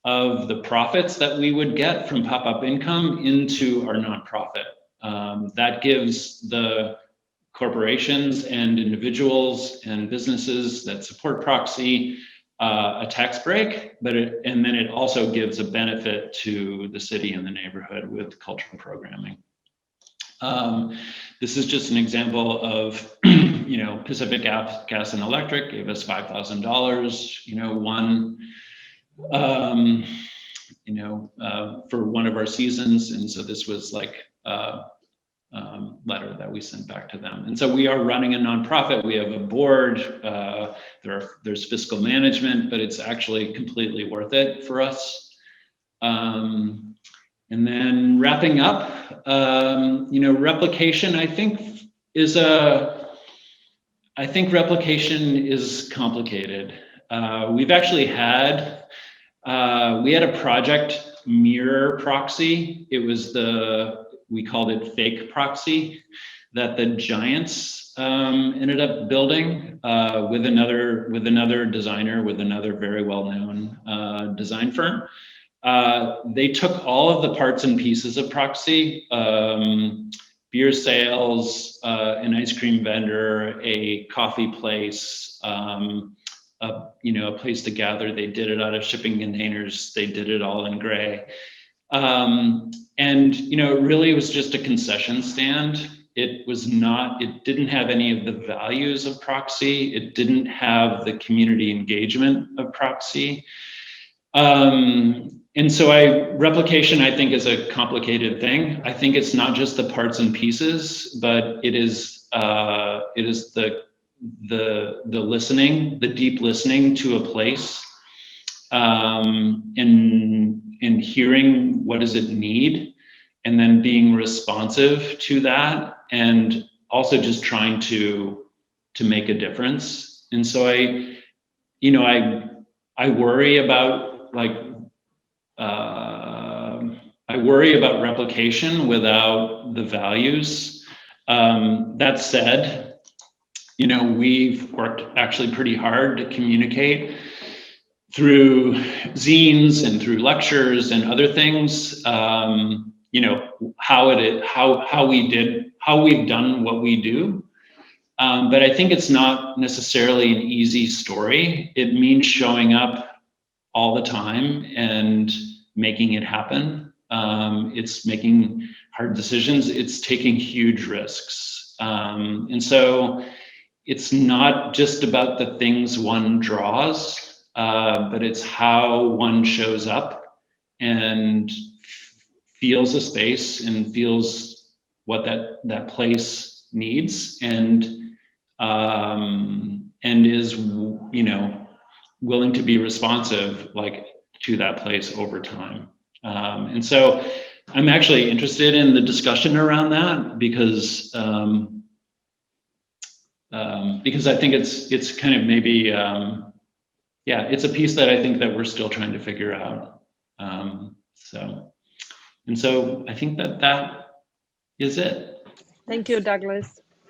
of the profits that we would get from pop-up income into our nonprofit. That gives the corporations and individuals and businesses that support Proxy a tax break, and then it also gives a benefit to the city and the neighborhood with cultural programming. This is just an example of, Pacific Gas and Electric gave us $5,000, for one of our seasons. And so this was like a letter that we sent back to them. And so we are running a nonprofit. We have a board. There's fiscal management, but it's actually completely worth it for us. And then wrapping up, replication, I think replication is complicated. We've actually had, we had a project mirror Proxy. It was we called it fake Proxy, that the Giants ended up building with another designer, with another very well-known design firm. They took all of the parts and pieces of Proxy, beer sales, an ice cream vendor, a coffee place, a place to gather. They did it out of shipping containers. They did it all in gray. It really was just a concession stand. It didn't have any of the values of Proxy. It didn't have the community engagement of Proxy. And so replication, I think, is a complicated thing. I think it's not just the parts and pieces, but it is the listening, the deep listening to a place, and hearing what does it need, and then being responsive to that, and also just trying to make a difference. And so I worry about replication without the values. That said, we've worked actually pretty hard to communicate through zines and through lectures and other things, how we've done what we do. But I think it's not necessarily an easy story. It means showing up all the time and making it happen. It's making hard decisions. It's taking huge risks. And so it's not just about the things one draws, but it's how one shows up and feels a space and feels what that place needs, and is, willing to be responsive to that place over time. And so I'm actually interested in the discussion around that, because I think it's kind of maybe, it's a piece that I think that we're still trying to figure out. So I think that is it. Thank you, Douglas.